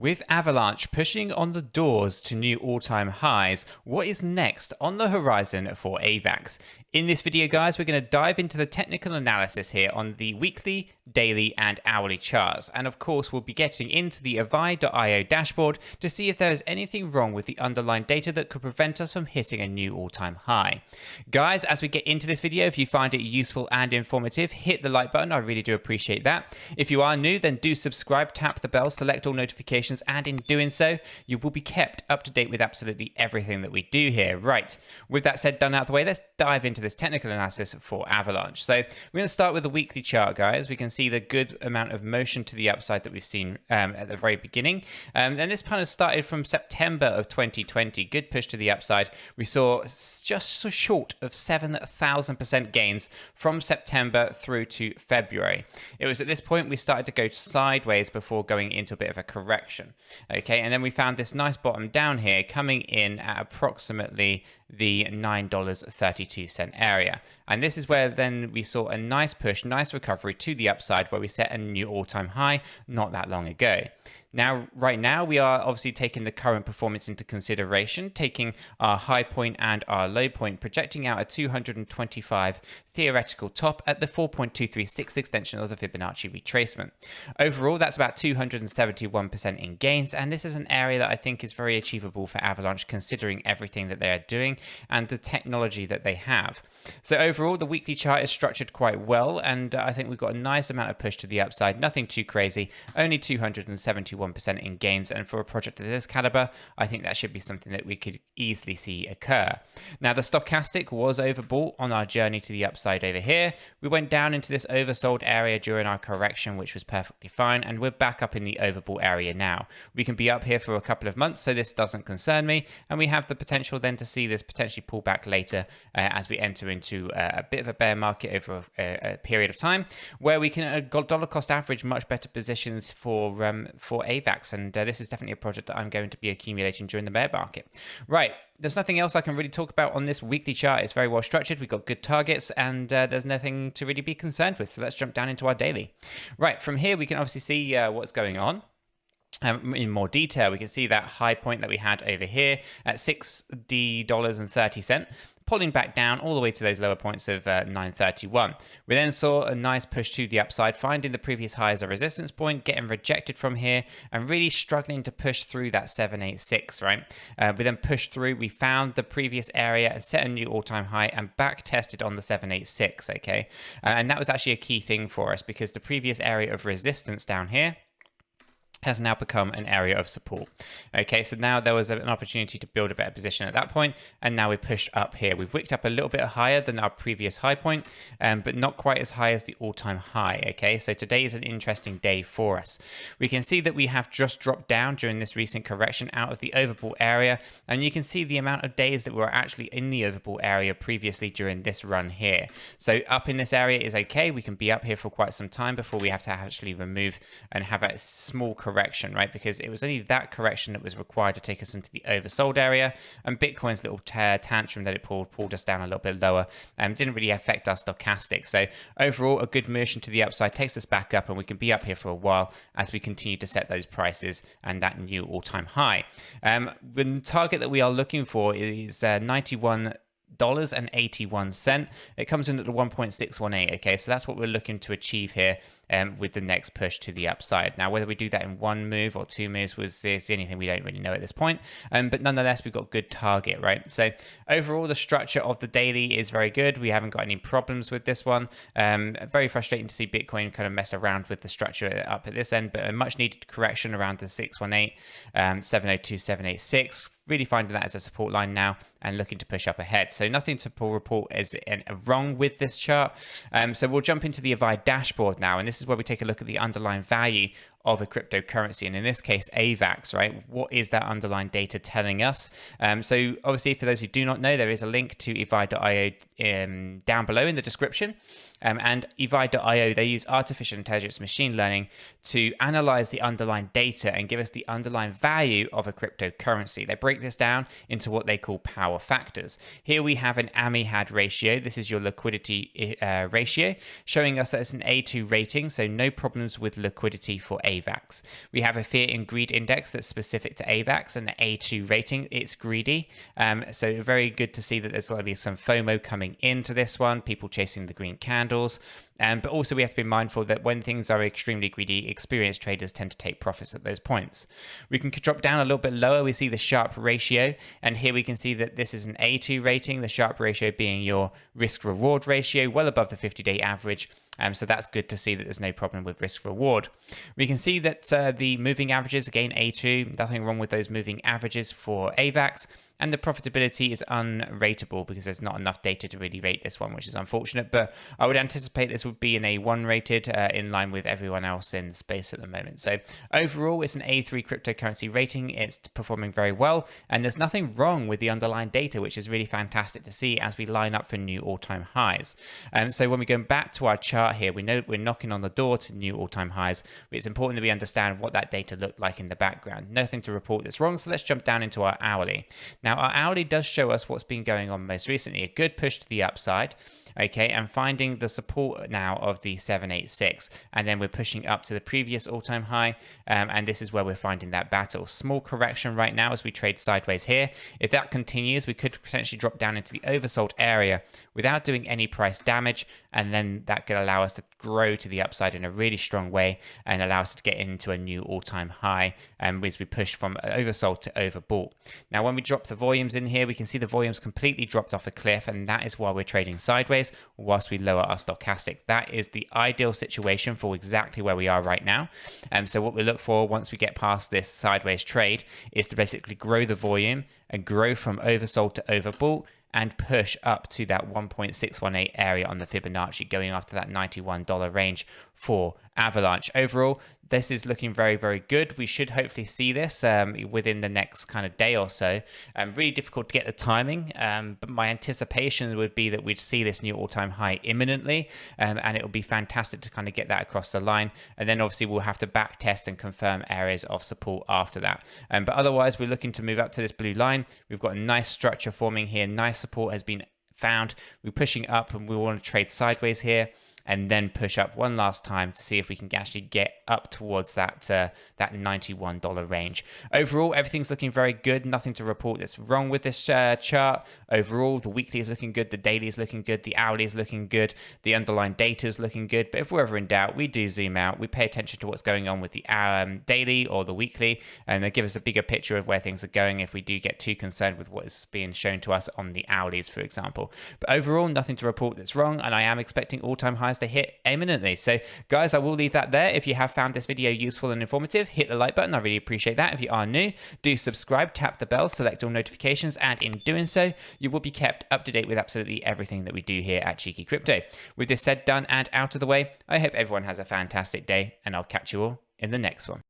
With Avalanche pushing on the doors to new all-time highs, what is next on the horizon for AVAX? In this video, guys, we're going to dive into the technical analysis here on the weekly, daily, and hourly charts. And of course, we'll be getting into the Avai.io dashboard to see if there is anything wrong with the underlying data that could prevent us from hitting a new all-time high. Guys, as we get into this video, if you find it useful and informative, hit the like button. I really do appreciate that. If you are new, then do subscribe, tap the bell, select all notifications, and in doing so, you will be kept up to date with absolutely everything that we do here. Right, with that said, done out of the way, let's dive into this technical analysis for Avalanche. So we're going to start with the weekly chart, guys. We can see the good amount of motion to the upside that we've seen at the very beginning. And this kind of started from September of 2020. Good push to the upside. We saw just so short of 7,000% gains from September through to February. It was at this point we started to go sideways before going into a bit of a correction. Okay, and then we found this nice bottom down here coming in at approximately the $9.32 area. And this is where then we saw a nice push, nice recovery to the upside where we set a new all-time high not that long ago. Now, right now, we are obviously taking the current performance into consideration, taking our high point and our low point, projecting out a 225 theoretical top at the 4.236 extension of the Fibonacci retracement. Overall, that's about 271% in gains, and this is an area that I think is very achievable for Avalanche considering everything that they are doing and the technology that they have. So overall, the weekly chart is structured quite well, and I think we've got a nice amount of push to the upside, nothing too crazy, only 271% in gains, and for a project of this caliber, I think that should be something that we could easily see occur. Now, the stochastic was overbought on our journey to the upside over here. We went down into this oversold area during our correction, which was perfectly fine, and we're back up in the overbought area now. We can be up here for a couple of months, so this doesn't concern me, and we have the potential then to see this potentially pull back later as we enter into a bit of a bear market over a period of time, where we can dollar cost average much better positions for AVAX, and this is definitely a project that I'm going to be accumulating during the bear market. Right, there's nothing else I can really talk about on this weekly chart. It's very well structured. We've got good targets, and there's nothing to really be concerned with. So let's jump down into our daily. Right, from here we can obviously see what's going on. In more detail, we can see that high point that we had over here at $6.30, pulling back down all the way to those lower points of 931. We then saw a nice push to the upside, finding the previous high as a resistance point, getting rejected from here, and really struggling to push through that 786, right? We then pushed through, we found the previous area, set a new all-time high, and back tested on the 786, okay? And that was actually a key thing for us because the previous area of resistance down here has now become an area of support. Okay, so now there was an opportunity to build a better position at that point, and now we pushed up here. We've wicked up a little bit higher than our previous high point, but not quite as high as the all-time high. Okay, so today is an interesting day for us. We can see that we have just dropped down during this recent correction out of the overbought area, and you can see the amount of days that we were actually in the overbought area previously during this run here. So up in this area is okay. We can be up here for quite some time before we have to actually remove and have a small correction, right? Because it was only that correction that was required to take us into the oversold area, and Bitcoin's little tantrum that it pulled us down a little bit lower and didn't really affect our stochastic. So overall, a good motion to the upside takes us back up, and we can be up here for a while as we continue to set those prices and that new all-time high. The target that we are looking for is $91.81. It comes in at the 1.618. Okay, so that's what we're looking to achieve here with the next push to the upside. Now, whether we do that in one move or two moves is the only thing we don't really know at this point. But nonetheless, we've got good target, right? So overall, the structure of the daily is very good. We haven't got any problems with this one. Very frustrating to see Bitcoin kind of mess around with the structure up at this end, but a much needed correction around the 618, 702, 786. Really finding that as a support line now and looking to push up ahead. So nothing to report as wrong with this chart. So we'll jump into the Avai dashboard now, and this is where we take a look at the underlying value of a cryptocurrency, and in this case AVAX, right? What is that underlying data telling us? So obviously, for those who do not know, there is a link to Avai.io down below in the description. And Evide.io, they use artificial intelligence machine learning to analyze the underlying data and give us the underlying value of a cryptocurrency. They break this down into what they call power factors. Here we have an AMI-HAD ratio. This is your liquidity ratio, showing us that it's an A2 rating, so no problems with liquidity for AVAX. We have a fear and greed index that's specific to AVAX, and the A2 rating, it's greedy. So very good to see that there's going to be some FOMO coming into this one, people chasing the green candles. But also we have to be mindful that when things are extremely greedy, experienced traders tend to take profits at those points. We can drop down a little bit lower. We see the Sharpe ratio, and here we can see that this is an A2 rating, the Sharpe ratio being your risk reward ratio, well above the 50-day average. So that's good to see that there's no problem with risk reward. We can see that the moving averages, again, A2, nothing wrong with those moving averages for AVAX. And the profitability is unrateable because there's not enough data to really rate this one, which is unfortunate. But I would anticipate this would be an A1 rated in line with everyone else in the space at the moment. So overall, it's an A3 cryptocurrency rating. It's performing very well. And there's nothing wrong with the underlying data, which is really fantastic to see as we line up for new all-time highs. So when we go back to our chart here, we know we're knocking on the door to new all-time highs. It's important that we understand what that data looked like in the background. Nothing to report that's wrong. So let's jump down into our hourly. Now, our hourly does show us what's been going on most recently. A good push to the upside, okay, and finding the support now of the 786. And then we're pushing up to the previous all-time high, and this is where we're finding that battle. Small correction right now as we trade sideways here. If that continues, we could potentially drop down into the oversold area without doing any price damage, and then that could allow us to grow to the upside in a really strong way and allow us to get into a new all-time high as we push from oversold to overbought. Now, when we drop the volumes in here, we can see the volumes completely dropped off a cliff, and that is why we're trading sideways whilst we lower our stochastic. That is the ideal situation for exactly where we are right now. So what we look for once we get past this sideways trade is to basically grow the volume and grow from oversold to overbought and push up to that 1.618 area on the Fibonacci, going after that $91 range for Avalanche. Overall, this is looking very, very good. We should hopefully see this within the next kind of day or so. Really difficult to get the timing, but my anticipation would be that we'd see this new all-time high imminently, and it will be fantastic to kind of get that across the line. And then obviously we'll have to back test and confirm areas of support after that. But otherwise, we're looking to move up to this blue line. We've got a nice structure forming here. Nice support has been found. We're pushing up and we want to trade sideways here, and then push up one last time to see if we can actually get up towards that that $91 range. Overall, everything's looking very good. Nothing to report that's wrong with this chart. Overall, the weekly is looking good, the daily is looking good, the hourly is looking good, the underlying data is looking good. But if we're ever in doubt, we do zoom out. We pay attention to what's going on with the daily or the weekly, and they give us a bigger picture of where things are going if we do get too concerned with what is being shown to us on the hourlies, for example. But overall, nothing to report that's wrong, and I am expecting all-time highs to hit imminently. So guys, I will leave that there. If you have found this video useful and informative, hit the like button. I really appreciate that. If you are new, do subscribe, tap the bell, select all notifications, and in doing so, you will be kept up to date with absolutely everything that we do here at Cheeky Crypto. With this said, done, and out of the way, I hope everyone has a fantastic day, and I'll catch you all in the next one.